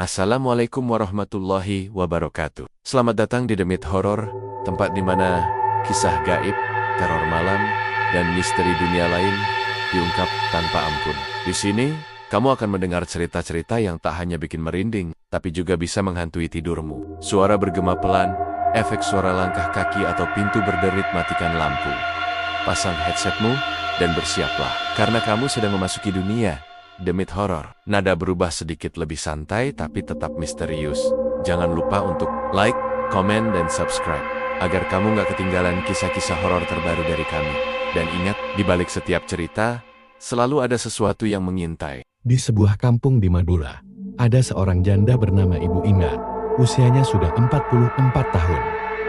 Assalamualaikum warahmatullahi wabarakatuh. Selamat datang di Demit Horor, tempat di mana kisah gaib, teror malam, dan misteri dunia lain diungkap tanpa ampun. Di sini, kamu akan mendengar cerita-cerita yang tak hanya bikin merinding, tapi juga bisa menghantui tidurmu. Suara bergema pelan, efek suara langkah kaki atau pintu berderit, matikan lampu. Pasang headsetmu, dan bersiaplah, karena kamu sedang memasuki dunia Demit Horor. Nada berubah sedikit lebih santai tapi tetap misterius. Jangan lupa untuk like, komen, dan subscribe agar kamu gak ketinggalan kisah-kisah horor terbaru dari kami. Dan ingat, di balik setiap cerita, selalu ada sesuatu yang mengintai. Di sebuah kampung di Madura, ada seorang janda bernama Ibu Indah. Usianya sudah 44 tahun.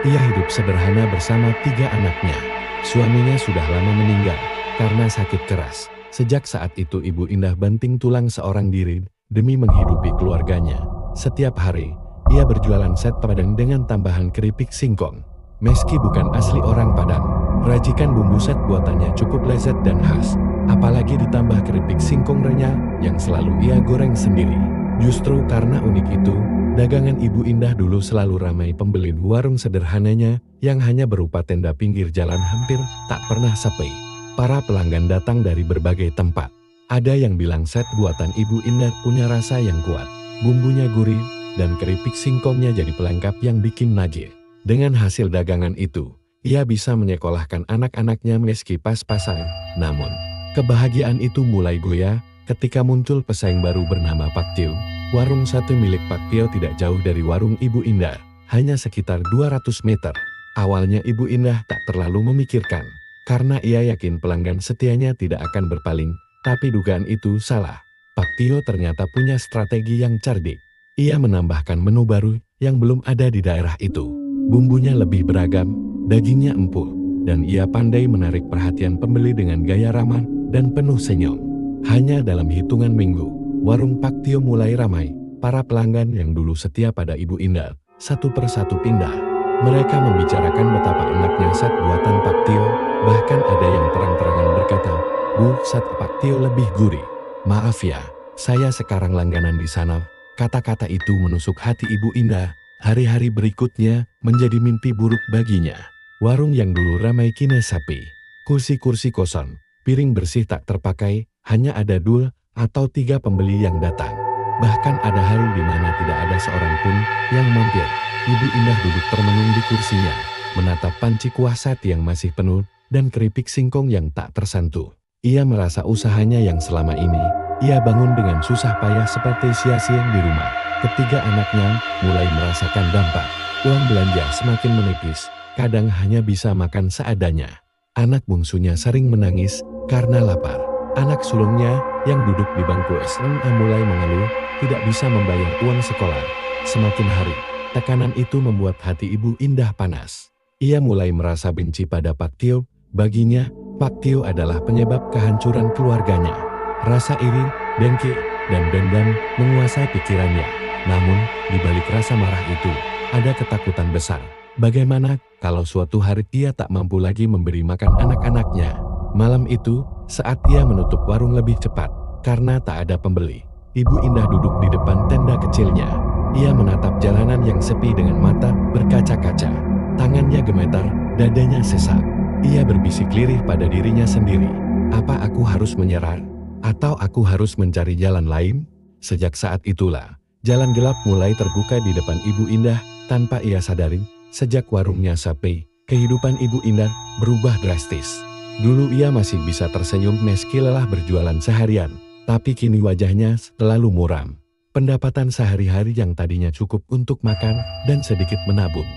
Ia hidup sederhana bersama 3 anaknya. Suaminya sudah lama meninggal karena sakit keras. Sejak saat itu Ibu Indah banting tulang seorang diri demi menghidupi keluarganya. Setiap hari, ia berjualan set Padang dengan tambahan keripik singkong. Meski bukan asli orang Padang, racikan bumbu set buatannya cukup lezat dan khas. Apalagi ditambah keripik singkong renyah yang selalu ia goreng sendiri. Justru karena unik itu, dagangan Ibu Indah dulu selalu ramai pembeli. Warung sederhananya yang hanya berupa tenda pinggir jalan hampir tak pernah sepi. Para pelanggan datang dari berbagai tempat. Ada yang bilang set buatan Ibu Indah punya rasa yang kuat, bumbunya gurih, dan keripik singkongnya jadi pelengkap yang bikin nagih. Dengan hasil dagangan itu, ia bisa menyekolahkan anak-anaknya meski pas-pasan. Namun, kebahagiaan itu mulai goyah ketika muncul pesaing baru bernama Pak Tio. Warung satu milik Pak Tio tidak jauh dari warung Ibu Indah, hanya sekitar 200 meter. Awalnya Ibu Indah tak terlalu memikirkan, karena ia yakin pelanggan setianya tidak akan berpaling, tapi dugaan itu salah. Pak Tio ternyata punya strategi yang cerdik. Ia menambahkan menu baru yang belum ada di daerah itu. Bumbunya lebih beragam, dagingnya empuk, dan ia pandai menarik perhatian pembeli dengan gaya ramah dan penuh senyum. Hanya dalam hitungan minggu, warung Pak Tio mulai ramai. Para pelanggan yang dulu setia pada Ibu Indah, satu persatu pindah. Mereka membicarakan betapa enaknya set buatan Pak Tio. Bahkan ada yang terang-terangan berkata, "Bu, set Pak Tio lebih gurih." "Maaf ya, saya sekarang langganan di sana." Kata-kata itu menusuk hati Ibu Indah. Hari-hari berikutnya menjadi mimpi buruk baginya. Warung yang dulu ramai kini sepi. Kursi-kursi kosong, piring bersih tak terpakai, hanya ada 2 atau 3 pembeli yang datang. Bahkan ada hari di mana tidak ada seorang pun yang mampir. Ibu Indah duduk termenung di kursinya, menatap panci kuah set yang masih penuh dan keripik singkong yang tak tersentuh. Ia merasa usahanya yang selama ini ia bangun dengan susah payah seperti sia-sia di rumah. Ketiga anaknya mulai merasakan dampak. Uang belanja semakin menipis, kadang hanya bisa makan seadanya. Anak bungsunya sering menangis karena lapar. Anak sulungnya yang duduk di bangku SMA mulai mengeluh tidak bisa membayar uang sekolah. Semakin hari, tekanan itu membuat hati Ibu Indah panas. Ia mulai merasa benci pada Pak Tio. Baginya, Pak Tio adalah penyebab kehancuran keluarganya. Rasa iri, dengki, dan dendam menguasai pikirannya. Namun, di balik rasa marah itu, ada ketakutan besar. Bagaimana kalau suatu hari ia tak mampu lagi memberi makan anak-anaknya? Malam itu, saat ia menutup warung lebih cepat, karena tak ada pembeli, Ibu Indah duduk di depan tenda kecilnya. Ia menatap jalanan yang sepi dengan mata berkaca-kaca. Tangannya gemetar, dadanya sesak. Ia berbisik lirih pada dirinya sendiri. Apa aku harus menyerah? Atau aku harus mencari jalan lain? Sejak saat itulah, jalan gelap mulai terbuka di depan Ibu Indah. Tanpa ia sadari, sejak warungnya sepi, kehidupan Ibu Indah berubah drastis. Dulu ia masih bisa tersenyum meski lelah berjualan seharian, tapi kini wajahnya selalu muram. Pendapatan sehari-hari yang tadinya cukup untuk makan dan sedikit menabung,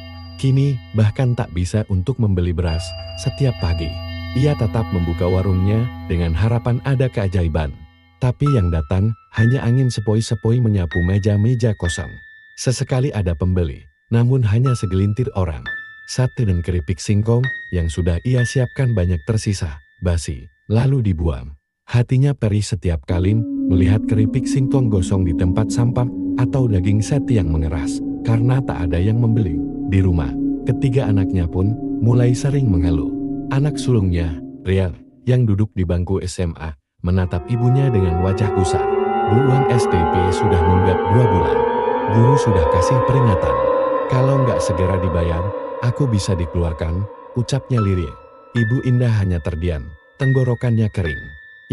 kini bahkan tak bisa untuk membeli beras setiap pagi. Ia tetap membuka warungnya dengan harapan ada keajaiban. Tapi yang datang hanya angin sepoi-sepoi menyapu meja-meja kosong. Sesekali ada pembeli, namun hanya segelintir orang. Sate dan keripik singkong yang sudah ia siapkan banyak tersisa, basi, lalu dibuang. Hatinya perih setiap kali melihat keripik singkong gosong di tempat sampah atau daging sate yang mengeras karena tak ada yang membeli. Di rumah, ketiga anaknya pun mulai sering mengeluh. Anak sulungnya, Rial, yang duduk di bangku SMA, menatap ibunya dengan wajah gusar. "Bu, uang SDP sudah nunggak 2 bulan. guru sudah kasih peringatan. Kalau nggak segera dibayar, aku bisa dikeluarkan, ucapnya lirih. Ibu Indah hanya terdiam, tenggorokannya kering.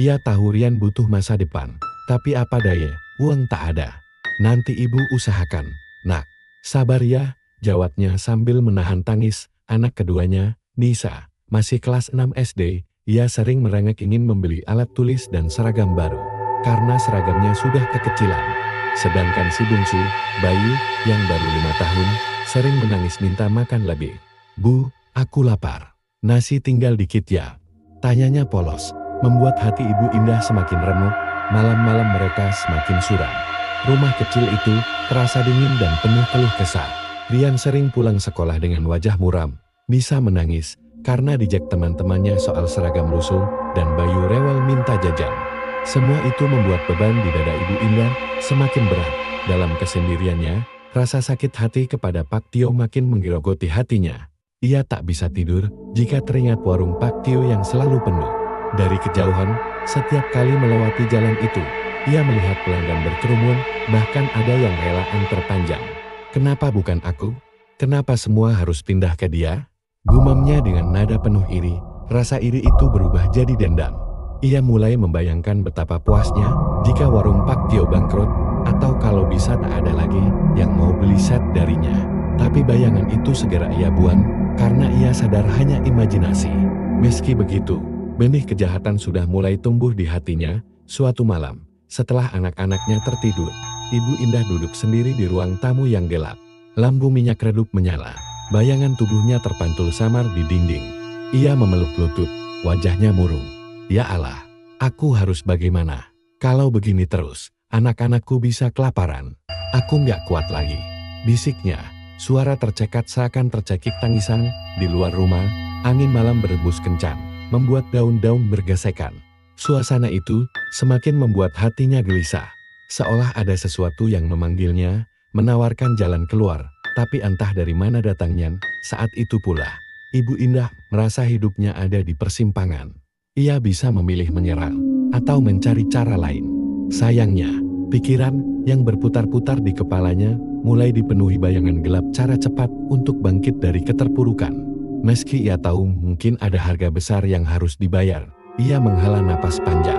Ia tahu Rian butuh masa depan, tapi apa daya, uang tak ada. Nanti ibu usahakan, nak. Sabar ya, jawabnya sambil menahan tangis. Anak keduanya, Nisa, masih kelas 6 SD, ia sering merengek ingin membeli alat tulis dan seragam baru. Karena seragamnya sudah kekecilan. Sedangkan si bungsu, Bayu, yang baru 5 tahun, sering menangis minta makan lebih. Bu, aku lapar. Nasi tinggal dikit ya. Tanyanya polos, membuat hati Ibu Indah semakin remuk. Malam-malam mereka semakin suram. Rumah kecil itu terasa dingin dan penuh keluh kesah. Rian sering pulang sekolah dengan wajah muram. Nisa menangis karena dijek teman-temannya soal seragam lusuh, dan Bayu rewel minta jajan. Semua itu membuat beban di dada Ibu Indah semakin berat. Dalam kesendiriannya, rasa sakit hati kepada Pak Tio makin menggerogoti hatinya. Ia tak bisa tidur jika teringat warung Pak Tio yang selalu penuh. Dari kejauhan, setiap kali melewati jalan itu, ia melihat pelanggan berkerumun, bahkan ada yang rela antar panjang. Kenapa bukan aku? Kenapa semua harus pindah ke dia? Gumamnya dengan nada penuh iri. Rasa iri itu berubah jadi dendam. Ia mulai membayangkan betapa puasnya jika warung Pak Tio bangkrut, atau kalau bisa tak ada lagi yang mau beli set darinya. Tapi bayangan itu segera ia buang, karena ia sadar hanya imajinasi. Meski begitu, benih kejahatan sudah mulai tumbuh di hatinya. Suatu malam, setelah anak-anaknya tertidur, Ibu Indah duduk sendiri di ruang tamu yang gelap. Lampu minyak redup menyala, bayangan tubuhnya terpantul samar di dinding. Ia memeluk lutut, wajahnya murung. Ya Allah, aku harus bagaimana? Kalau begini terus, anak-anakku bisa kelaparan. Aku nggak kuat lagi. Bisiknya, suara tercekat seakan tercekik tangisan. Di luar rumah, angin malam berembus kencang, membuat daun-daun bergesekan. Suasana itu semakin membuat hatinya gelisah. Seolah ada sesuatu yang memanggilnya, menawarkan jalan keluar. Tapi entah dari mana datangnya, saat itu pula, Ibu Indah merasa hidupnya ada di persimpangan. Ia bisa memilih menyerah atau mencari cara lain. Sayangnya, pikiran yang berputar-putar di kepalanya mulai dipenuhi bayangan gelap cara cepat untuk bangkit dari keterpurukan. Meski ia tahu mungkin ada harga besar yang harus dibayar, ia menghela napas panjang.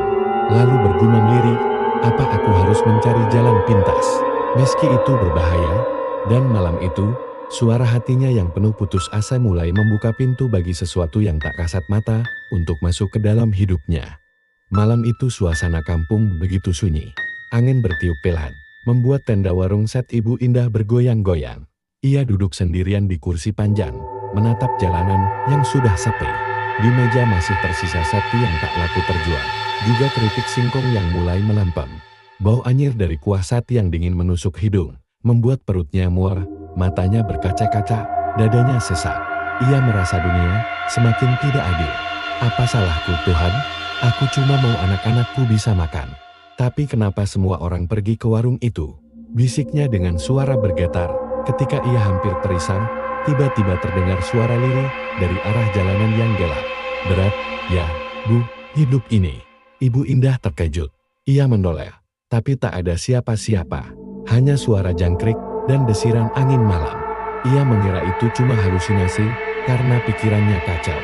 Lalu bergumam lirih, apa aku harus mencari jalan pintas? Meski itu berbahaya, dan malam itu, suara hatinya yang penuh putus asa mulai membuka pintu bagi sesuatu yang tak kasat mata untuk masuk ke dalam hidupnya. Malam itu suasana kampung begitu sunyi. Angin bertiup pelan, membuat tenda warung set Ibu Indah bergoyang-goyang. Ia duduk sendirian di kursi panjang, menatap jalanan yang sudah sepi. Di meja masih tersisa satu yang tak laku terjual, juga keripik singkong yang mulai melempem. Bau anyir dari kuah sate yang dingin menusuk hidung, membuat perutnya mual. Matanya berkaca-kaca, dadanya sesak. Ia merasa dunia semakin tidak adil. Apa salahku Tuhan? Aku cuma mau anak-anakku bisa makan. Tapi kenapa semua orang pergi ke warung itu? Bisiknya dengan suara bergetar. Ketika ia hampir terisang, tiba-tiba terdengar suara lirih dari arah jalanan yang gelap. Berat, ya, Bu, hidup ini. Ibu Indah terkejut. Ia menoleh, tapi tak ada siapa-siapa. Hanya suara jangkrik dan desiran angin malam. Ia mengira itu cuma halusinasi karena pikirannya kacau.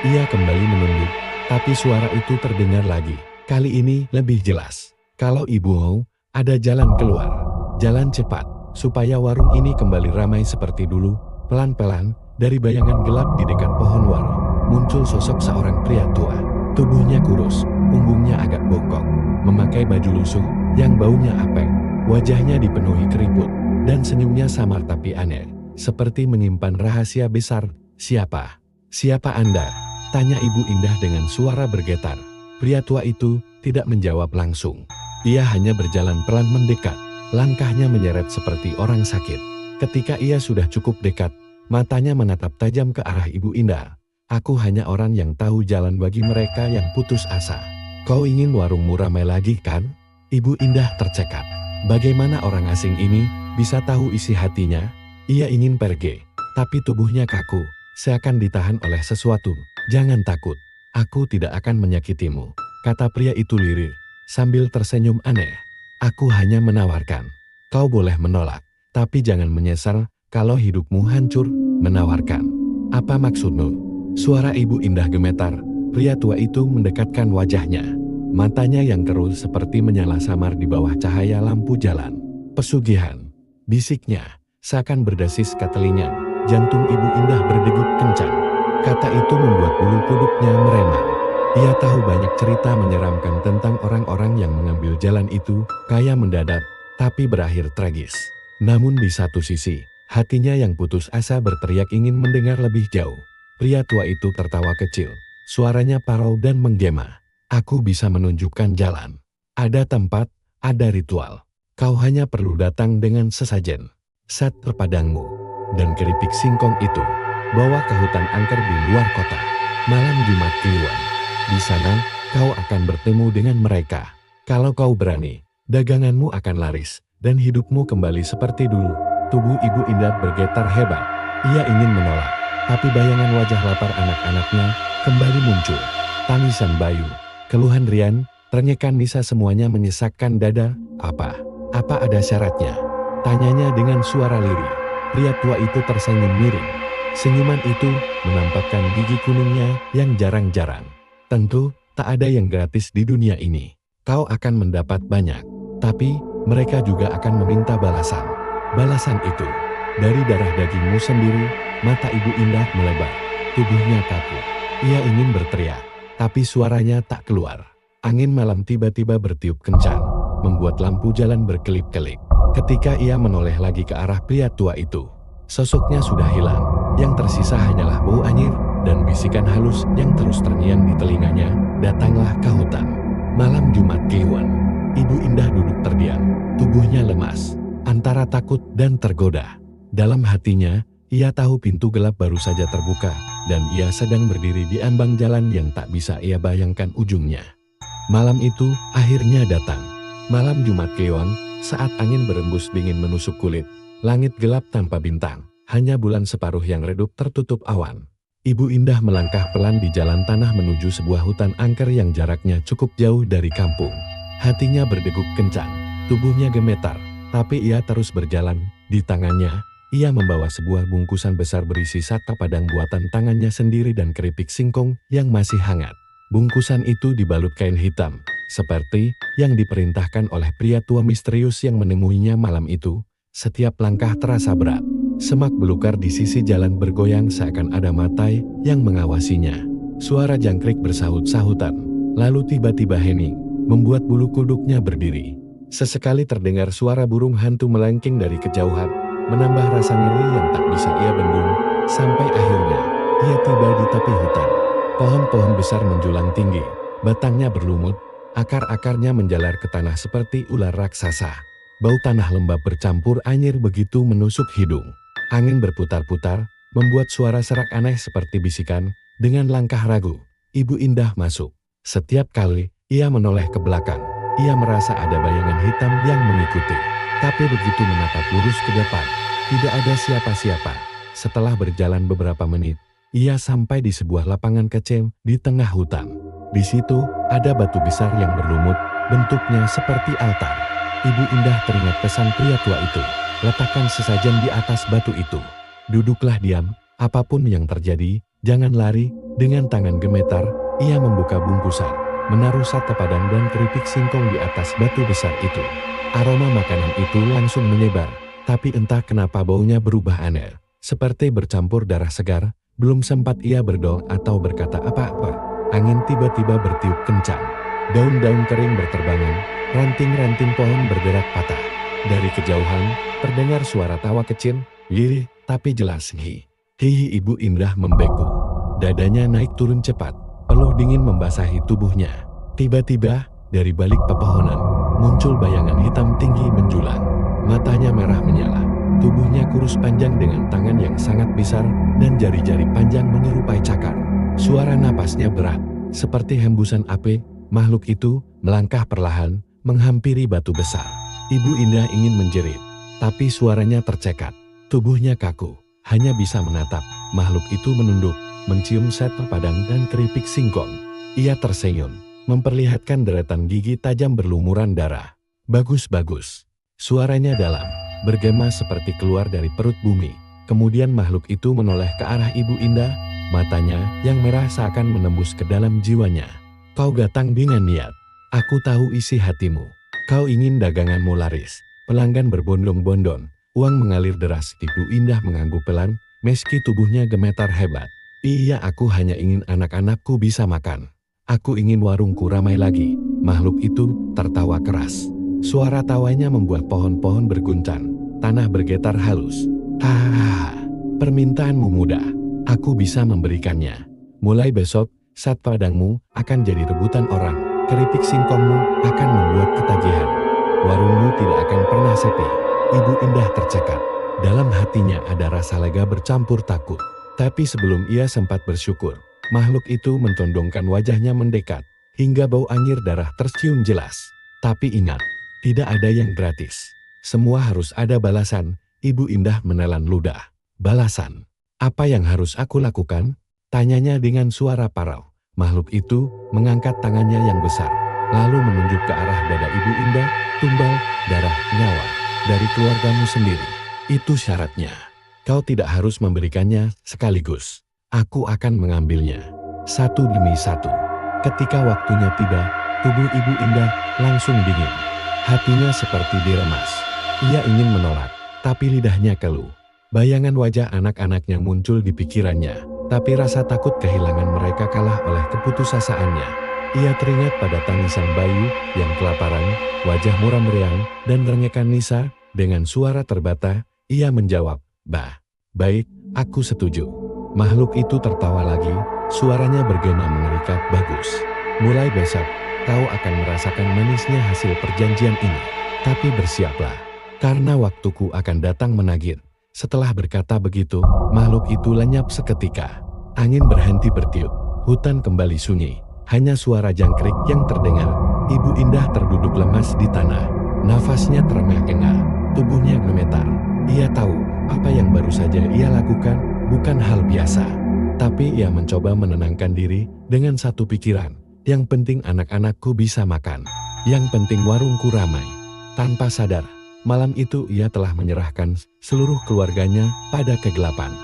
Ia kembali menunduk, tapi suara itu terdengar lagi. Kali ini lebih jelas. Kalau ibu mau, ada jalan keluar. Jalan cepat, supaya warung ini kembali ramai seperti dulu. Pelan-pelan, dari bayangan gelap di dekat pohon warung, muncul sosok seorang pria tua. Tubuhnya kurus, punggungnya agak bongkok, memakai baju lusuh yang baunya apek. Wajahnya dipenuhi keriput, dan senyumnya samar tapi aneh, seperti menyimpan rahasia besar. Siapa? Siapa Anda? Tanya Ibu Indah dengan suara bergetar. Pria tua itu tidak menjawab langsung. Ia hanya berjalan pelan mendekat, langkahnya menyeret seperti orang sakit. Ketika ia sudah cukup dekat, matanya menatap tajam ke arah Ibu Indah. Aku hanya orang yang tahu jalan bagi mereka yang putus asa. Kau ingin warungmu ramai lagi kan? Ibu Indah tercekat. Bagaimana orang asing ini bisa tahu isi hatinya? Ia ingin pergi, tapi tubuhnya kaku, seakan ditahan oleh sesuatu. Jangan takut, aku tidak akan menyakitimu, kata pria itu lirih, sambil tersenyum aneh. Aku hanya menawarkan. Kau boleh menolak, Tapi jangan menyesal kalau hidupmu hancur, menawarkan. Apa maksudmu? Suara Ibu Indah gemetar. Pria tua itu mendekatkan wajahnya. Matanya yang keruh seperti menyala samar di bawah cahaya lampu jalan. Pesugihan, bisiknya, seakan berdesis ke telinga. Jantung Ibu Indah berdegup kencang. Kata itu membuat bulu kuduknya meremang. Ia tahu banyak cerita menyeramkan tentang orang-orang yang mengambil jalan itu, kaya mendadak, tapi berakhir tragis. Namun di satu sisi, hatinya yang putus asa berteriak ingin mendengar lebih jauh. Pria tua itu tertawa kecil, suaranya parau dan menggema. Aku bisa menunjukkan jalan. Ada tempat, ada ritual. Kau hanya perlu datang dengan sesajen. Set terpadangmu, dan keripik singkong itu. Bawa ke hutan angker di luar kota. Malam Jumat Kliwon. Di sana, kau akan bertemu dengan mereka. Kalau kau berani, daganganmu akan laris, dan hidupmu kembali seperti dulu. Tubuh Ibu Indah bergetar hebat. Ia ingin menolak, tapi bayangan wajah lapar anak-anaknya kembali muncul. Tangisan bayu, keluhan rian, ternyekan Nisa semuanya menyesakkan dada. Apa ada syaratnya? Tanyanya dengan suara lirih. Pria tua itu tersenyum miring. Senyuman itu menampakkan gigi kuningnya yang jarang-jarang. Tentu, tak ada yang gratis di dunia ini. Kau akan mendapat banyak, tapi mereka juga akan meminta balasan. Balasan itu, dari darah dagingmu sendiri. Mata Ibu Indah melebar, tubuhnya kaku. Ia ingin berteriak, tapi suaranya tak keluar. Angin malam tiba-tiba bertiup kencang, membuat lampu jalan berkelip-kelip. Ketika ia menoleh lagi ke arah pria tua itu, sosoknya sudah hilang. Yang tersisa hanyalah bau anyir dan bisikan halus yang terus terngiang di telinganya. Datanglah ke hutan. Malam Jumat Kliwon. Ibu Indah duduk terdiam, tubuhnya lemas, antara takut dan tergoda. Dalam hatinya, ia tahu pintu gelap baru saja terbuka, dan ia sedang berdiri di ambang jalan yang tak bisa ia bayangkan ujungnya. Malam itu akhirnya datang. Malam Jumat Kliwon, saat angin berembus dingin menusuk kulit, langit gelap tanpa bintang, hanya bulan separuh yang redup tertutup awan. Ibu Indah melangkah pelan di jalan tanah menuju sebuah hutan angker yang jaraknya cukup jauh dari kampung. Hatinya berdegup kencang, tubuhnya gemetar, tapi ia terus berjalan. Di tangannya, ia membawa sebuah bungkusan besar berisi sate padang buatan tangannya sendiri dan keripik singkong yang masih hangat. Bungkusan itu dibalut kain hitam, seperti yang diperintahkan oleh pria tua misterius yang menemuinya malam itu. Setiap langkah terasa berat. Semak belukar di sisi jalan bergoyang seakan ada mata yang mengawasinya. Suara jangkrik bersahut-sahutan, lalu tiba-tiba hening, membuat bulu kuduknya berdiri. Sesekali terdengar suara burung hantu melengking dari kejauhan, menambah rasa ngeri yang tak bisa ia bendung, sampai akhirnya ia tiba di tepi hutan. Pohon-pohon besar menjulang tinggi, batangnya berlumut, akar-akarnya menjalar ke tanah seperti ular raksasa. Bau tanah lembab bercampur anyir begitu menusuk hidung. Angin berputar-putar, membuat suara serak aneh seperti bisikan. Dengan langkah ragu, Ibu Indah masuk. Setiap kali ia menoleh ke belakang, ia merasa ada bayangan hitam yang mengikuti. Tapi begitu menatap lurus ke depan, tidak ada siapa-siapa. Setelah berjalan beberapa menit, ia sampai di sebuah lapangan kecil di tengah hutan. Di situ ada batu besar yang berlumut, bentuknya seperti altar. Ibu Indah teringat pesan pria tua itu. Letakkan sesajen di atas batu itu. Duduklah diam, apapun yang terjadi, jangan lari. Dengan tangan gemetar, ia membuka bungkusan, menaruh sate padang dan keripik singkong di atas batu besar itu. Aroma makanan itu langsung menyebar, tapi entah kenapa baunya berubah aneh, seperti bercampur darah segar. Belum sempat ia berdoa atau berkata apa-apa, angin tiba-tiba bertiup kencang. Daun-daun kering berterbangan, ranting-ranting pohon bergerak patah. Dari kejauhan, terdengar suara tawa kecil, lirih, tapi jelas. Hihi. Ibu Indah membeku. Dadanya naik turun cepat, peluh dingin membasahi tubuhnya. Tiba-tiba, dari balik pepohonan, muncul bayangan hitam tinggi menjulang. Matanya merah menyala, tubuhnya kurus panjang dengan tangan yang sangat besar, dan jari-jari panjang menyerupai cakar. Suara napasnya berat, seperti hembusan api. Makhluk itu melangkah perlahan, menghampiri batu besar. Ibu Indah ingin menjerit, tapi suaranya tercekat. Tubuhnya kaku, hanya bisa menatap. Makhluk itu menunduk, mencium sate padang dan keripik singkong. Ia tersenyum, memperlihatkan deretan gigi tajam berlumuran darah. Bagus-bagus. Suaranya dalam, bergema seperti keluar dari perut bumi. Kemudian makhluk itu menoleh ke arah Ibu Indah, matanya yang merah seakan menembus ke dalam jiwanya. Kau datang dengan niat. Aku tahu isi hatimu. Kau ingin daganganmu laris. Pelanggan berbondong-bondong. Uang mengalir deras. Ibu Indah mengangguk pelan, meski tubuhnya gemetar hebat. Iya, aku hanya ingin anak-anakku bisa makan. Aku ingin warungku ramai lagi. Makhluk itu tertawa keras. Suara tawanya membuat pohon-pohon berguncang, tanah bergetar halus. Hahaha, permintaanmu mudah. Aku bisa memberikannya. Mulai besok, sat padangmu akan jadi rebutan orang. Keripik singkongmu akan membuat ketagihan. Warungmu tidak akan pernah sepi. Ibu Indah tercekat. Dalam hatinya ada rasa lega bercampur takut. Tapi sebelum ia sempat bersyukur, makhluk itu mentondongkan wajahnya mendekat, hingga bau anyir darah tercium jelas. Tapi ingat, tidak ada yang gratis. Semua harus ada balasan. Ibu Indah menelan ludah. Balasan? Apa yang harus aku lakukan? Tanyanya dengan suara parau. Makhluk itu mengangkat tangannya yang besar, lalu menunjuk ke arah dada Ibu Indah. Tumbal, darah, nyawa, dari keluargamu sendiri. Itu syaratnya. Kau tidak harus memberikannya sekaligus. Aku akan mengambilnya, satu demi satu. Ketika waktunya tiba, tubuh Ibu Indah langsung dingin. Hatinya seperti diremas. Ia ingin menolak, tapi lidahnya keluh. Bayangan wajah anak-anaknya muncul di pikirannya, tapi rasa takut kehilangan mereka kalah oleh keputusasaannya. Ia teringat pada tangisan bayi yang kelaparan, wajah muram meriang, dan rengekan Nisa. Dengan suara terbata, ia menjawab, "Bah, baik, aku setuju." Makhluk itu tertawa lagi, suaranya bergema mengerikan, "Bagus. Mulai besok, kau akan merasakan manisnya hasil perjanjian ini. Tapi bersiaplah, karena waktuku akan datang menagih." Setelah berkata begitu, makhluk itu lenyap seketika. Angin berhenti bertiup, hutan kembali sunyi. Hanya suara jangkrik yang terdengar. Ibu Indah terduduk lemas di tanah. Nafasnya terengah-engah, tubuhnya gemetar. Ia tahu, apa yang baru saja ia lakukan bukan hal biasa. Tapi ia mencoba menenangkan diri dengan satu pikiran. Yang penting anak-anakku bisa makan. Yang penting warungku ramai. Tanpa sadar, malam itu ia telah menyerahkan seluruh keluarganya pada kegelapan.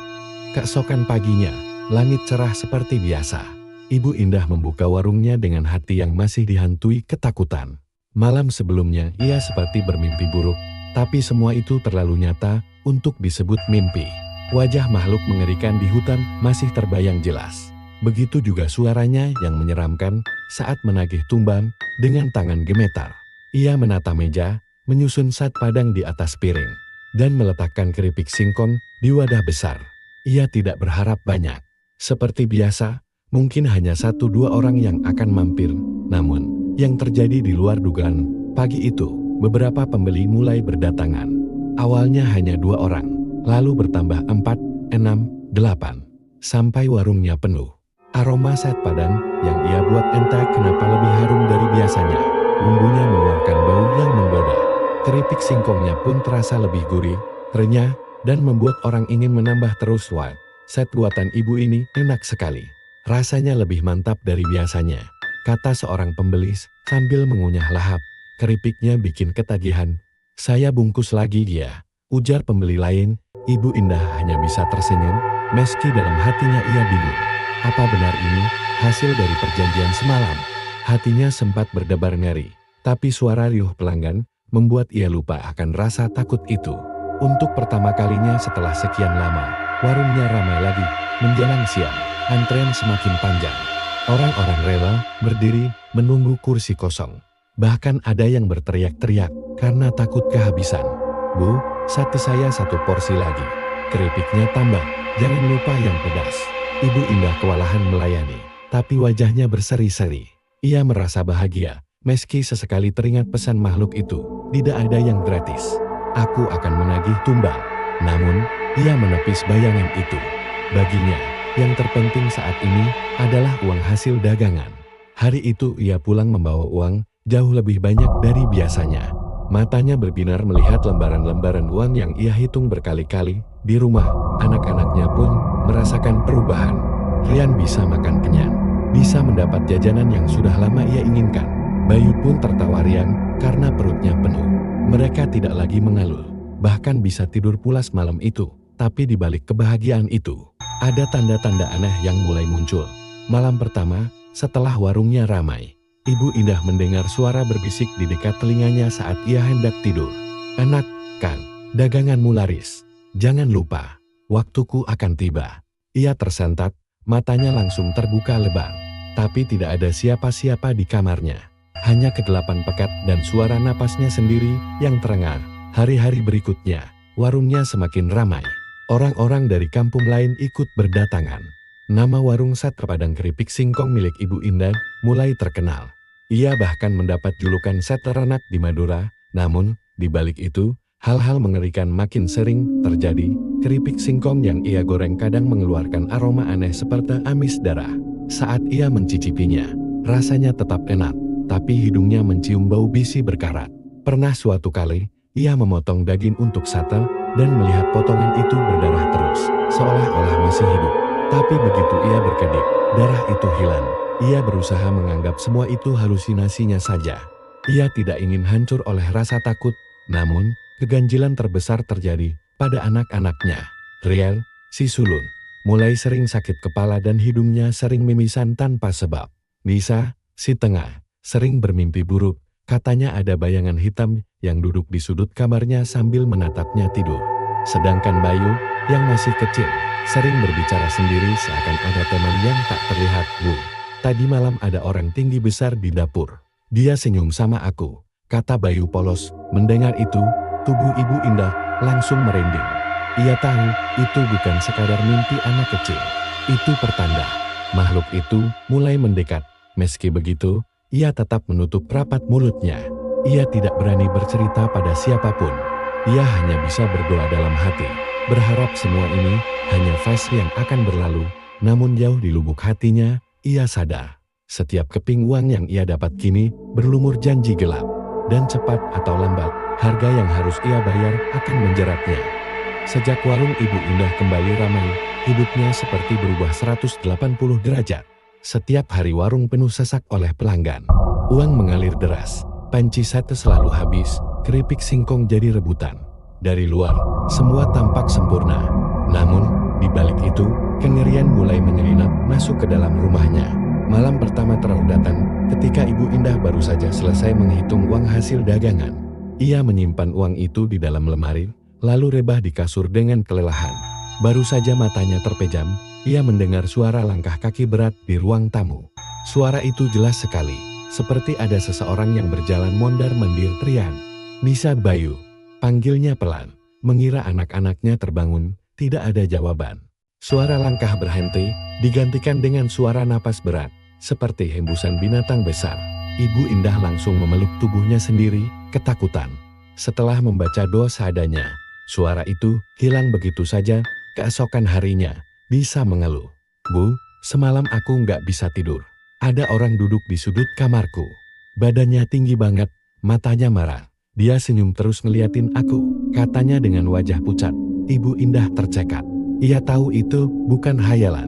Keesokan paginya, langit cerah seperti biasa. Ibu Indah membuka warungnya dengan hati yang masih dihantui ketakutan. Malam sebelumnya ia seperti bermimpi buruk, tapi semua itu terlalu nyata untuk disebut mimpi. Wajah makhluk mengerikan di hutan masih terbayang jelas. Begitu juga suaranya yang menyeramkan saat menagih tumbang dengan tangan gemetar. Ia menata meja, menyusun sat padang di atas piring, dan meletakkan keripik singkong di wadah besar. Ia tidak berharap banyak. Seperti biasa, mungkin hanya 1-2 orang yang akan mampir. Namun, yang terjadi di luar dugaan, pagi itu, beberapa pembeli mulai berdatangan. Awalnya hanya 2 orang, lalu bertambah 4, 6, 8, sampai warungnya penuh. Aroma sat padang yang ia buat entah kenapa lebih harum dari biasanya. Bumbunya mengeluarkan bau yang menggoda. Keripik singkongnya pun terasa lebih gurih, renyah, dan membuat orang ingin menambah terus. Wah, sat buatan ibu ini enak sekali. Rasanya lebih mantap dari biasanya, kata seorang pembeli sambil mengunyah lahap. Keripiknya bikin ketagihan. Saya bungkus lagi dia, ujar pembeli lain. Ibu Indah hanya bisa tersenyum, meski dalam hatinya ia bingung. Apa benar ini hasil dari perjanjian semalam? Hatinya sempat berdebar ngeri, tapi suara riuh pelanggan membuat ia lupa akan rasa takut itu. Untuk pertama kalinya setelah sekian lama, warungnya ramai lagi. Menjelang siang, antrean semakin panjang. Orang-orang rela berdiri menunggu kursi kosong. Bahkan ada yang berteriak-teriak karena takut kehabisan. "Bu, sate saya 1 porsi lagi. Keripiknya tambah, jangan lupa yang pedas." Ibu Indah kewalahan melayani, tapi wajahnya berseri-seri. Ia merasa bahagia, meski sesekali teringat pesan makhluk itu, tidak ada yang gratis. Aku akan menagih tumbal. Namun, ia menepis bayangan itu. Baginya, yang terpenting saat ini adalah uang hasil dagangan. Hari itu ia pulang membawa uang jauh lebih banyak dari biasanya. Matanya berbinar melihat lembaran-lembaran uang yang ia hitung berkali-kali. Di rumah, anak-anaknya pun merasakan perubahan. Rian bisa makan kenyang, bisa mendapat jajanan yang sudah lama ia inginkan. Bayu pun tertawa riang karena perutnya penuh. Mereka tidak lagi mengeluh. bahkan bisa tidur pulas malam itu. Tapi di balik kebahagiaan itu, ada tanda-tanda aneh yang mulai muncul. Malam pertama, setelah warungnya ramai, Ibu Indah mendengar suara berbisik di dekat telinganya saat ia hendak tidur. "Enak, kan? Daganganmu laris. Jangan lupa, waktuku akan tiba." Ia tersentak, matanya langsung terbuka lebar. Tapi tidak ada siapa-siapa di kamarnya. Hanya kegelapan pekat dan suara napasnya sendiri yang terengah. Hari-hari berikutnya, warungnya semakin ramai. Orang-orang dari kampung lain ikut berdatangan. Nama warung Sate Padang Keripik Singkong milik Ibu Indah mulai terkenal. Ia bahkan mendapat julukan sate teranak di Madura. Namun, di balik itu, hal-hal mengerikan makin sering terjadi. Keripik singkong yang ia goreng kadang mengeluarkan aroma aneh seperti amis darah. Saat ia mencicipinya, rasanya tetap enak, tapi hidungnya mencium bau bisi berkarat. Pernah suatu kali, ia memotong daging untuk sate dan melihat potongan itu berdarah terus, seolah-olah masih hidup. Tapi begitu ia berkedip, darah itu hilang. Ia berusaha menganggap semua itu halusinasinya saja. Ia tidak ingin hancur oleh rasa takut, namun keganjilan terbesar terjadi pada anak-anaknya. Riel, si sulung, mulai sering sakit kepala dan hidungnya sering mimisan tanpa sebab. Nisa, si tengah, sering bermimpi buruk. Katanya ada bayangan hitam yang duduk di sudut kamarnya sambil menatapnya tidur. Sedangkan Bayu, yang masih kecil, sering berbicara sendiri seakan ada teman yang tak terlihat. "Bu, tadi malam ada orang tinggi besar di dapur. Dia senyum sama aku," kata Bayu polos. Mendengar itu, tubuh Ibu Indah langsung merinding. Ia tahu itu bukan sekadar mimpi anak kecil. Itu pertanda makhluk itu mulai mendekat. Meski begitu, ia tetap menutup rapat mulutnya. Ia tidak berani bercerita pada siapapun. Ia hanya bisa berdoa dalam hati, berharap semua ini hanya fase yang akan berlalu. Namun jauh di lubuk hatinya, ia sadar setiap keping uang yang ia dapat kini berlumur janji gelap. Dan cepat atau lambat, harga yang harus ia bayar akan menjeratnya. Sejak warung Ibu Indah kembali ramai, hidupnya seperti berubah 180 derajat. Setiap hari warung penuh sesak oleh pelanggan. Uang mengalir deras, panci sate selalu habis, keripik singkong jadi rebutan. Dari luar, semua tampak sempurna. Namun, di balik itu, kengerian mulai menyelinap masuk ke dalam rumahnya. Malam pertama teror datang ketika Ibu Indah baru saja selesai menghitung uang hasil dagangan. Ia menyimpan uang itu di dalam lemari, lalu rebah di kasur dengan kelelahan. Baru saja matanya terpejam, ia mendengar suara langkah kaki berat di ruang tamu. Suara itu jelas sekali, seperti ada seseorang yang berjalan mondar-mandir. "Rian, Nisa, Bayu," panggilnya pelan, mengira anak-anaknya terbangun. Tidak ada jawaban. Suara langkah berhenti, digantikan dengan suara napas berat, seperti hembusan binatang besar. Ibu Indah langsung memeluk tubuhnya sendiri, ketakutan. Setelah membaca doa seadanya, suara itu hilang begitu saja. Keesokan harinya, Nisa mengeluh. "Bu, semalam aku nggak bisa tidur. Ada orang duduk di sudut kamarku. Badannya tinggi banget, matanya marah. Dia senyum terus ngeliatin aku," katanya dengan wajah pucat. Ibu Indah tercekat. Ia tahu itu bukan hayalan.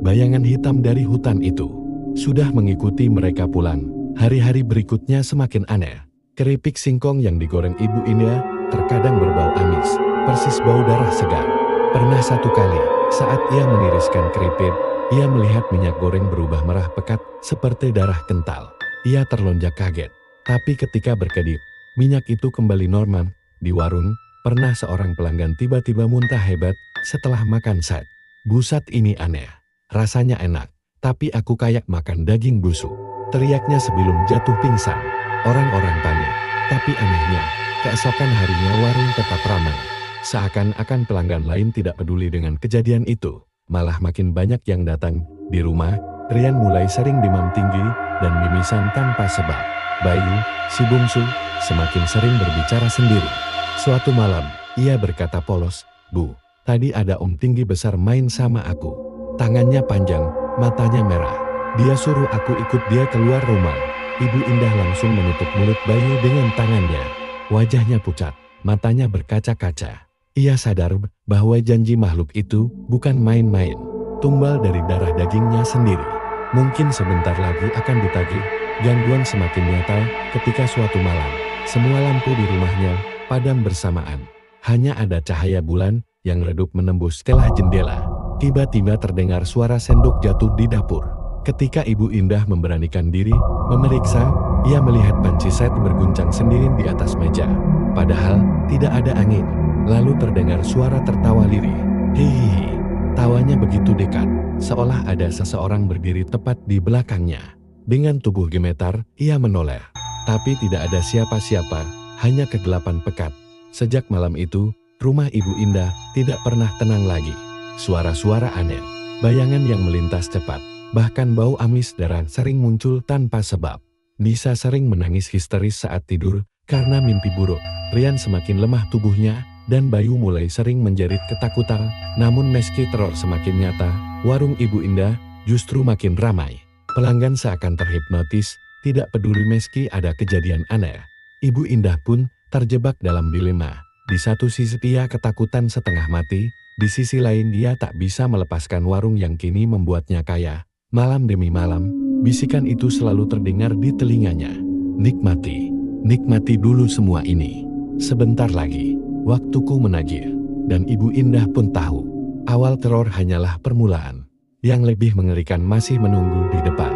Bayangan hitam dari hutan itu sudah mengikuti mereka pulang. Hari-hari berikutnya semakin aneh. Keripik singkong yang digoreng Ibu Indah terkadang berbau amis, persis bau darah segar. Pernah satu kali, saat ia meniriskan keripik, ia melihat minyak goreng berubah merah pekat seperti darah kental. Ia terlonjak kaget. Tapi ketika berkedip, minyak itu kembali normal. Di warung, pernah seorang pelanggan tiba-tiba muntah hebat setelah makan sate. "Bu, sate ini aneh. Rasanya enak, tapi aku kayak makan daging busuk," teriaknya sebelum jatuh pingsan. Orang-orang panik, tapi anehnya, keesokan harinya warung tetap ramai. Seakan-akan pelanggan lain tidak peduli dengan kejadian itu, malah makin banyak yang datang. Di rumah, Rian mulai sering demam tinggi dan mimisan tanpa sebab. Bayu, si bungsu, semakin sering berbicara sendiri. Suatu malam, ia berkata polos, "Bu, tadi ada om tinggi besar main sama aku. Tangannya panjang, matanya merah. Dia suruh aku ikut dia keluar rumah." Ibu Indah langsung menutup mulut Bayu dengan tangannya. Wajahnya pucat, matanya berkaca-kaca. Ia sadar bahwa janji makhluk itu bukan main-main. Tumbal dari darah dagingnya sendiri. Mungkin sebentar lagi akan ditagih. Gangguan semakin nyata ketika suatu malam, semua lampu di rumahnya padam bersamaan. Hanya ada cahaya bulan yang redup menembus celah jendela. Tiba-tiba terdengar suara sendok jatuh di dapur. Ketika Ibu Indah memberanikan diri memeriksa, ia melihat panci set berguncang sendiri di atas meja. Padahal tidak ada angin. Lalu terdengar suara tertawa lirih. Hihihi. Tawanya begitu dekat, seolah ada seseorang berdiri tepat di belakangnya. Dengan tubuh gemetar, ia menoleh. Tapi tidak ada siapa-siapa, hanya kegelapan pekat. Sejak malam itu, rumah Ibu Indah tidak pernah tenang lagi. Suara-suara aneh, bayangan yang melintas cepat, bahkan bau amis darah sering muncul tanpa sebab. Nisa sering menangis histeris saat tidur karena mimpi buruk. Rian semakin lemah tubuhnya, dan Bayu mulai sering menjerit ketakutan. Namun meski teror semakin nyata, warung Ibu Indah justru makin ramai. Pelanggan seakan terhipnotis, tidak peduli meski ada kejadian aneh. Ibu Indah pun terjebak dalam dilema. Di satu sisi ia ketakutan setengah mati, di sisi lain dia tak bisa melepaskan warung yang kini membuatnya kaya. Malam demi malam, bisikan itu selalu terdengar di telinganya. Nikmati dulu semua ini. Sebentar lagi, waktuku menagih. Dan Ibu Indah pun tahu, awal teror hanyalah permulaan. Yang lebih mengerikan masih menunggu di depan.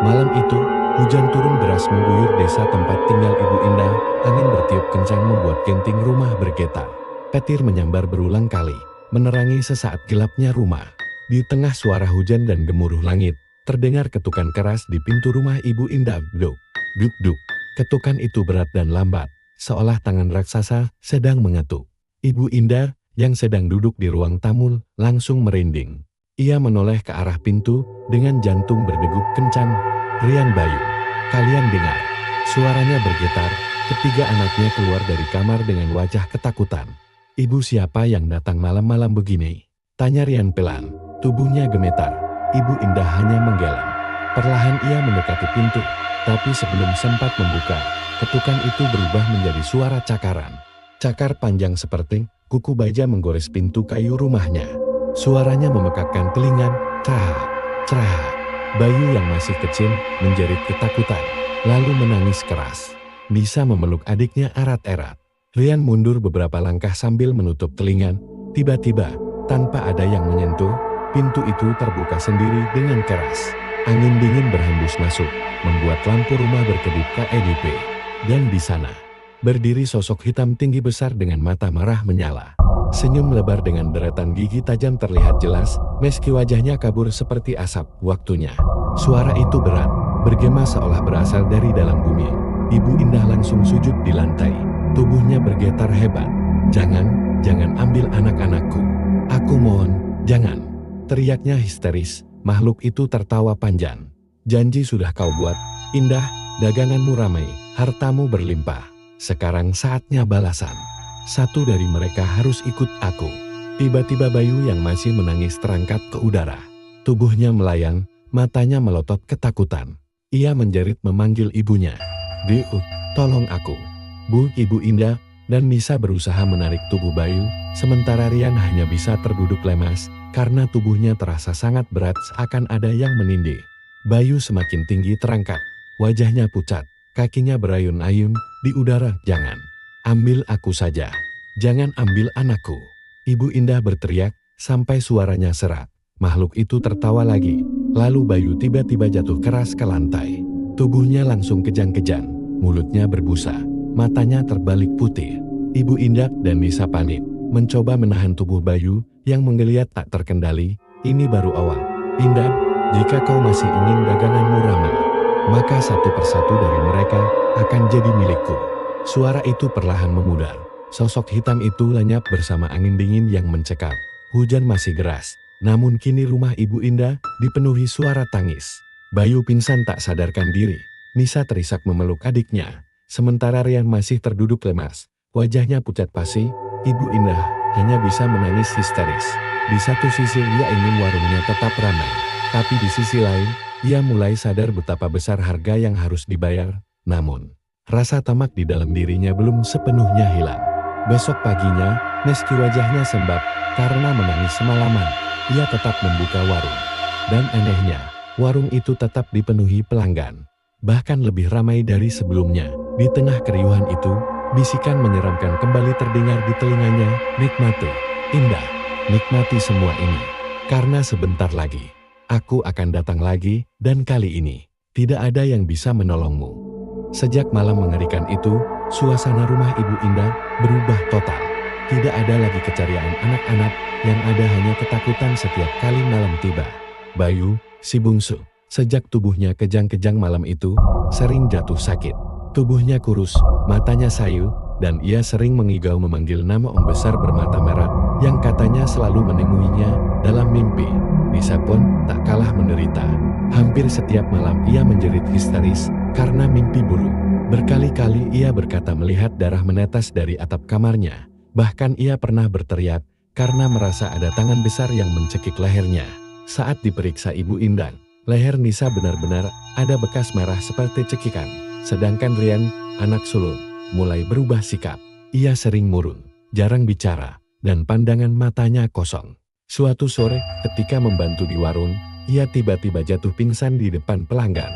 Malam itu, hujan turun deras mengguyur desa tempat tinggal Ibu Indah. Angin bertiup kencang membuat genting rumah bergetar. Petir menyambar berulang kali, menerangi sesaat gelapnya rumah. Di tengah suara hujan dan gemuruh langit, terdengar ketukan keras di pintu rumah Ibu Indah. Duk, duk, duk. Ketukan itu berat dan lambat, seolah tangan raksasa sedang mengetuk. Ibu Indah, yang sedang duduk di ruang tamu, langsung merinding. Ia menoleh ke arah pintu dengan jantung berdegup kencang. Rian, Bayu, kalian dengar? Suaranya bergetar, ketiga anaknya keluar dari kamar dengan wajah ketakutan. Ibu, siapa yang datang malam-malam begini? Tanya Rian pelan, tubuhnya gemetar. Ibu Indah hanya menggeleng. Perlahan ia mendekati pintu, tapi sebelum sempat membuka, ketukan itu berubah menjadi suara cakaran. Cakar panjang seperti kuku baja menggores pintu kayu rumahnya. Suaranya memekakkan telinga, cerah. Bayu yang masih kecil menjerit ketakutan, lalu menangis keras. Nisa memeluk adiknya erat-erat. Rian mundur beberapa langkah sambil menutup telinga. Tiba-tiba, tanpa ada yang menyentuh, pintu itu terbuka sendiri dengan keras. Angin dingin berhembus masuk, membuat lampu rumah berkedip KEDP. Dan di sana, berdiri sosok hitam tinggi besar dengan mata merah menyala. Senyum lebar dengan deretan gigi tajam terlihat jelas, meski wajahnya kabur seperti asap. Waktunya. Suara itu berat, bergema seolah berasal dari dalam bumi. Ibu Indah langsung sujud di lantai. Tubuhnya bergetar hebat. Jangan ambil anak-anakku. Aku mohon, jangan. Teriaknya histeris, makhluk itu tertawa panjang. Janji sudah kau buat, Indah, daganganmu ramai, hartamu berlimpah. Sekarang saatnya balasan. Satu dari mereka harus ikut aku. Tiba-tiba Bayu yang masih menangis terangkat ke udara. Tubuhnya melayang, matanya melotot ketakutan. Ia menjerit memanggil ibunya. Bu, tolong aku. Bu, Ibu Indah, dan Nisa berusaha menarik tubuh Bayu, sementara Rian hanya bisa terduduk lemas, karena tubuhnya terasa sangat berat seakan ada yang menindih. Bayu semakin tinggi terangkat, wajahnya pucat, kakinya berayun-ayun di udara. Jangan. Ambil aku saja. Jangan ambil anakku. Ibu Indah berteriak sampai suaranya serak. Makhluk itu tertawa lagi. Lalu Bayu tiba-tiba jatuh keras ke lantai. Tubuhnya langsung kejang-kejang. Mulutnya berbusa. Matanya terbalik putih. Ibu Indah dan Nisa panik. Mencoba menahan tubuh Bayu yang menggeliat tak terkendali. Ini baru awal. Indah, jika kau masih ingin daganganmu ramai, maka satu persatu dari mereka akan jadi milikku. Suara itu perlahan memudar. Sosok hitam itu lenyap bersama angin dingin yang mencekam. Hujan masih deras, namun kini rumah Ibu Indah dipenuhi suara tangis. Bayu pingsan tak sadarkan diri. Nisa terisak memeluk adiknya. Sementara Rian masih terduduk lemas. Wajahnya pucat pasi. Ibu Indah hanya bisa menangis histeris. Di satu sisi ia ingin warungnya tetap ramai. Tapi di sisi lain, ia mulai sadar betapa besar harga yang harus dibayar. Namun, rasa tamak di dalam dirinya belum sepenuhnya hilang. Besok paginya, meski wajahnya sembab karena menangis semalaman, ia tetap membuka warung. Dan anehnya, warung itu tetap dipenuhi pelanggan. Bahkan lebih ramai dari sebelumnya. Di tengah keriuhan itu, Bisikan menyeramkan kembali terdengar di telinganya. Nikmati, Indah, nikmati semua ini. Karena sebentar lagi, aku akan datang lagi, dan kali ini, tidak ada yang bisa menolongmu. Sejak malam mengerikan itu, suasana rumah Ibu Indah berubah total. Tidak ada lagi keceriaan anak-anak, yang ada hanya ketakutan setiap kali malam tiba. Bayu, si bungsu, sejak tubuhnya kejang-kejang malam itu, sering jatuh sakit. Tubuhnya kurus, matanya sayu, dan ia sering mengigau memanggil nama Om Besar bermata merah, yang katanya selalu menemuinya dalam mimpi. Nisa pun tak kalah menderita. Hampir setiap malam ia menjerit histeris karena mimpi buruk. Berkali-kali ia berkata melihat darah menetes dari atap kamarnya. Bahkan ia pernah berteriak karena merasa ada tangan besar yang mencekik lehernya. Saat diperiksa Ibu Indah, leher Nisa benar-benar ada bekas merah seperti cekikan. Sedangkan Rian, anak sulung, mulai berubah sikap. Ia sering murung, jarang bicara, dan pandangan matanya kosong. Suatu sore, ketika membantu di warung, ia tiba-tiba jatuh pingsan di depan pelanggan.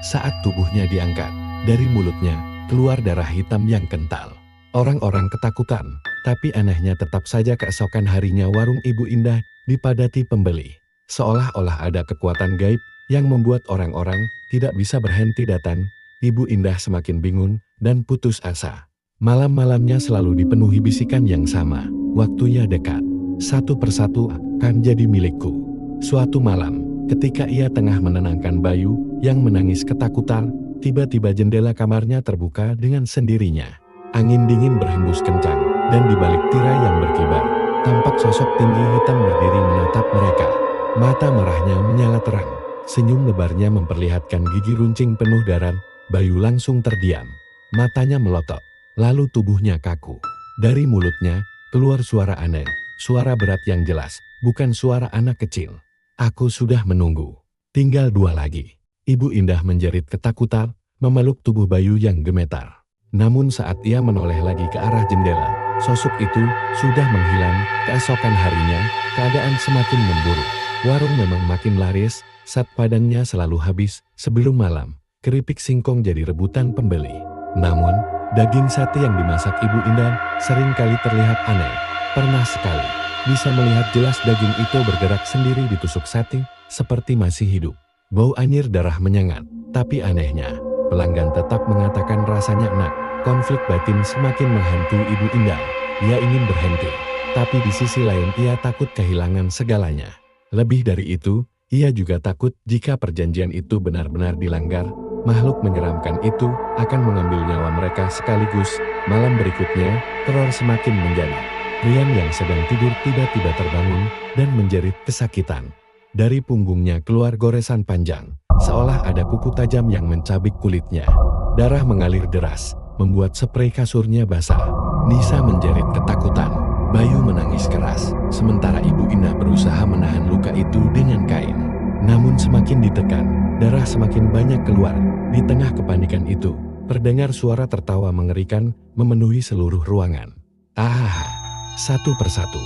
Saat tubuhnya diangkat, dari mulutnya keluar darah hitam yang kental. Orang-orang ketakutan, tapi anehnya tetap saja keesokan harinya warung Ibu Indah dipadati pembeli. Seolah-olah ada kekuatan gaib yang membuat orang-orang tidak bisa berhenti datang. Ibu Indah semakin bingung dan putus asa. Malam-malamnya selalu dipenuhi bisikan yang sama. Waktunya dekat. Satu persatu akan jadi milikku. Suatu malam, ketika ia tengah menenangkan Bayu yang menangis ketakutan, tiba-tiba jendela kamarnya terbuka dengan sendirinya. Angin dingin berhembus kencang, dan di balik tirai yang berkibar, tampak sosok tinggi hitam berdiri menatap mereka. Mata merahnya menyala terang. Senyum lebarnya memperlihatkan gigi runcing penuh darah. Bayu langsung terdiam. Matanya melotot, lalu tubuhnya kaku. Dari mulutnya keluar suara aneh, suara berat yang jelas, bukan suara anak kecil. Aku sudah menunggu. Tinggal 2 lagi. Ibu Indah menjerit ketakutan, memeluk tubuh Bayu yang gemetar. Namun saat ia menoleh lagi ke arah jendela, sosok itu sudah menghilang. Keesokan harinya, keadaan semakin memburuk. Warung memang makin laris, saat padangnya selalu habis sebelum malam. Keripik singkong jadi rebutan pembeli. Namun, daging sate yang dimasak Ibu Indah seringkali terlihat aneh. Pernah sekali, bisa melihat jelas daging itu bergerak sendiri ditusuk sate, seperti masih hidup. Bau anyir darah menyengat, tapi anehnya, pelanggan tetap mengatakan rasanya enak. Konflik batin semakin menghantui Ibu Indah. Ia ingin berhenti, tapi di sisi lain ia takut kehilangan segalanya. Lebih dari itu, ia juga takut jika perjanjian itu benar-benar dilanggar. Makhluk menyeramkan itu akan mengambil nyawa mereka sekaligus. Malam berikutnya, teror semakin menjadi. Rian yang sedang tidur tiba-tiba terbangun dan menjerit kesakitan. Dari punggungnya keluar goresan panjang, seolah ada kuku tajam yang mencabik kulitnya. Darah mengalir deras, membuat sprei kasurnya basah. Nisa menjerit ketakutan. Bayu menangis keras, sementara Ibu Indah berusaha menahan luka itu dengan kain. Namun semakin ditekan, darah semakin banyak keluar. Di tengah kepanikan itu, terdengar suara tertawa mengerikan memenuhi seluruh ruangan. Ah, satu persatu.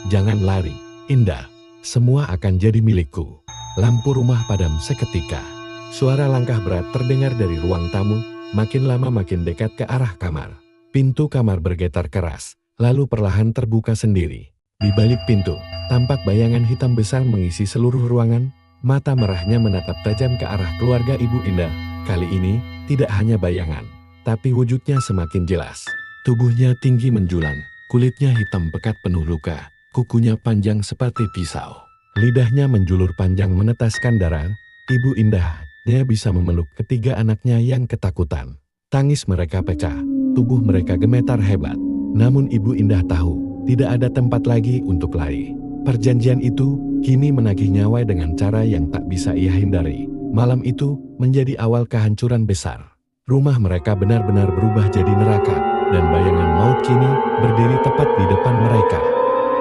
Jangan lari, Indah. Semua akan jadi milikku. Lampu rumah padam seketika. Suara langkah berat terdengar dari ruang tamu, makin lama makin dekat ke arah kamar. Pintu kamar bergetar keras, lalu perlahan terbuka sendiri. Di balik pintu, tampak bayangan hitam besar mengisi seluruh ruangan. Mata merahnya menatap tajam ke arah keluarga Ibu Indah. Kali ini, tidak hanya bayangan, tapi wujudnya semakin jelas. Tubuhnya tinggi menjulang, kulitnya hitam pekat penuh luka, kukunya panjang seperti pisau. Lidahnya menjulur panjang meneteskan darah. Ibu Indahnya bisa memeluk ketiga anaknya yang ketakutan. Tangis mereka pecah, tubuh mereka gemetar hebat. Namun Ibu Indah tahu, tidak ada tempat lagi untuk lari. Perjanjian itu kini menagih nyawa dengan cara yang tak bisa ia hindari. Malam itu menjadi awal kehancuran besar. Rumah mereka benar-benar berubah jadi neraka, dan bayangan maut kini berdiri tepat di depan mereka.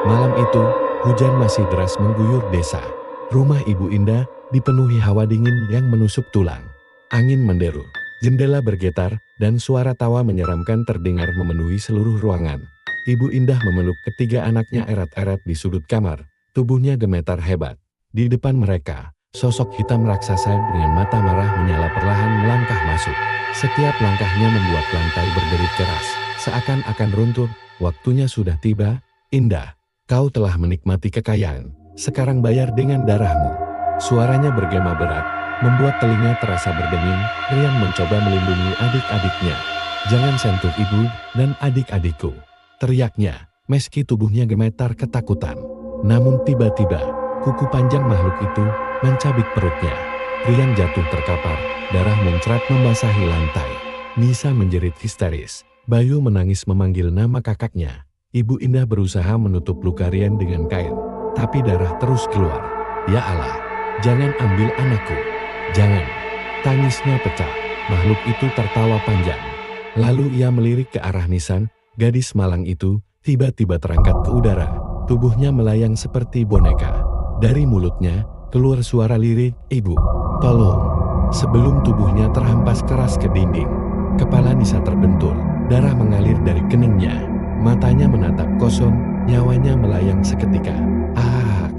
Malam itu, hujan masih deras mengguyur desa. Rumah Ibu Indah dipenuhi hawa dingin yang menusuk tulang. Angin menderu, jendela bergetar, dan suara tawa menyeramkan terdengar memenuhi seluruh ruangan. Ibu Indah memeluk ketiga anaknya erat-erat di sudut kamar. Tubuhnya gemetar hebat. Di depan mereka, Sosok hitam raksasa dengan mata marah menyala perlahan melangkah masuk. Setiap langkahnya membuat lantai berderit keras, seakan-akan runtuh. Waktunya sudah tiba. Indah, kau telah menikmati kekayaan. Sekarang bayar dengan darahmu. Suaranya bergema berat, membuat telinga terasa berdenging. Rian mencoba melindungi adik-adiknya. Jangan sentuh ibu dan adik-adikku, teriaknya, meski tubuhnya gemetar ketakutan. Namun tiba-tiba, kuku panjang makhluk itu mencabik perutnya. Rian jatuh terkapar, darah muncrat membasahi lantai. Nisa menjerit histeris. Bayu menangis memanggil nama kakaknya. Ibu Indah berusaha menutup luka Rian dengan kain, tapi darah terus keluar. Ya Allah, jangan ambil anakku. Jangan. Tangisnya pecah. Makhluk itu tertawa panjang. Lalu ia melirik ke arah Nisan. Gadis malang itu tiba-tiba terangkat ke udara. Tubuhnya melayang seperti boneka. Dari mulutnya keluar suara lirik, "Ibu, tolong." Sebelum tubuhnya terhampas keras ke dinding, kepala Nisa terbentur, darah mengalir dari keningnya. Matanya menatap kosong, nyawanya melayang seketika. "Ah!"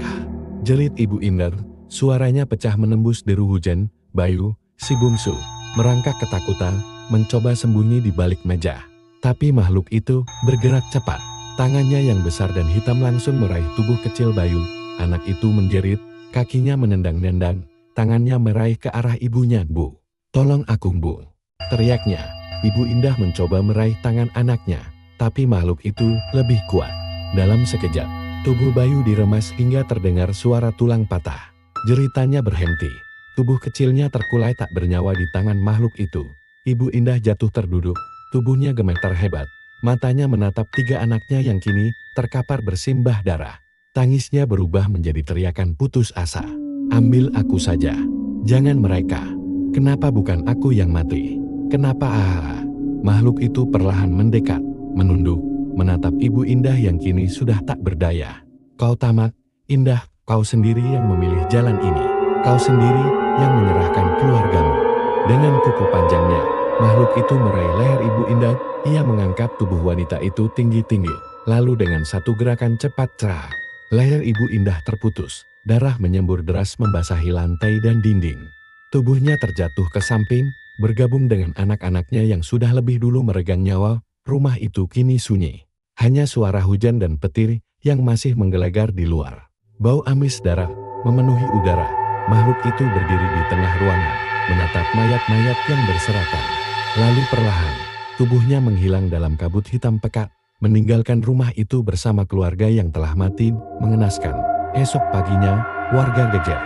jerit Ibu Indah, suaranya pecah menembus deru hujan. Bayu, si bungsu, merangkak ketakutan, mencoba sembunyi di balik meja. Tapi makhluk itu bergerak cepat. Tangannya yang besar dan hitam langsung meraih tubuh kecil Bayu. Anak itu menjerit, kakinya menendang-nendang, tangannya meraih ke arah ibunya. "Bu, tolong aku, Bu," teriaknya. Ibu Indah mencoba meraih tangan anaknya, tapi makhluk itu lebih kuat. Dalam sekejap, tubuh Bayu diremas hingga terdengar suara tulang patah. Jeritannya berhenti. Tubuh kecilnya terkulai tak bernyawa di tangan makhluk itu. Ibu Indah jatuh terduduk, tubuhnya gemetar hebat. Matanya menatap tiga anaknya yang kini terkapar bersimbah darah. Tangisnya berubah menjadi teriakan putus asa. "Ambil aku saja. Jangan mereka. Kenapa bukan aku yang mati? Kenapa?" Makhluk itu perlahan mendekat, menunduk, menatap Ibu Indah yang kini sudah tak berdaya. "Kau tamak, Indah, kau sendiri yang memilih jalan ini. Kau sendiri yang menyerahkan keluargamu." Dengan kuku panjangnya, makhluk itu meraih leher Ibu Indah. Ia mengangkat tubuh wanita itu tinggi-tinggi. Lalu dengan satu gerakan cepat cerak, leher Ibu Indah terputus. Darah menyembur deras membasahi lantai dan dinding. Tubuhnya terjatuh ke samping, bergabung dengan anak-anaknya yang sudah lebih dulu meregang nyawa. Rumah itu kini sunyi. Hanya suara hujan dan petir yang masih menggelegar di luar. Bau amis darah memenuhi udara. Makhluk itu berdiri di tengah ruangan, menatap mayat-mayat yang berserakan. Lalu perlahan, tubuhnya menghilang dalam kabut hitam pekat, meninggalkan rumah itu bersama keluarga yang telah mati. Mengenaskan. Esok paginya, warga geger.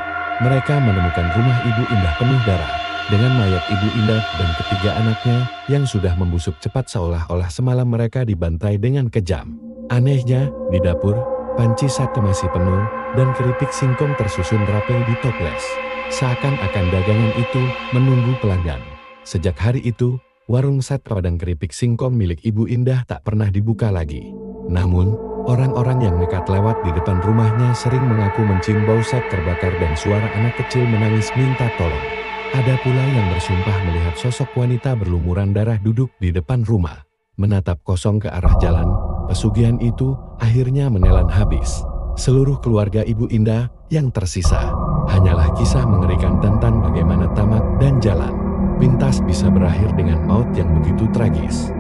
Mereka menemukan rumah Ibu Indah penuh darah, dengan mayat Ibu Indah dan ketiga anaknya yang sudah membusuk cepat seolah-olah semalam mereka dibantai dengan kejam. Anehnya, di dapur, panci sate masih penuh, dan keripik singkong tersusun rapi di toples. Seakan-akan dagangan itu menunggu pelanggan. Sejak hari itu, warung sate padang keripik singkong milik Ibu Indah tak pernah dibuka lagi. Namun, orang-orang yang nekat lewat di depan rumahnya sering mengaku mencium bau sate terbakar dan suara anak kecil menangis minta tolong. Ada pula yang bersumpah melihat sosok wanita berlumuran darah duduk di depan rumah, menatap kosong ke arah jalan. Pesugihan itu akhirnya menelan habis. Seluruh keluarga Ibu Indah yang tersisa hanyalah kisah mengerikan tentang bagaimana tamak dan jalan pintas bisa berakhir dengan maut yang begitu tragis.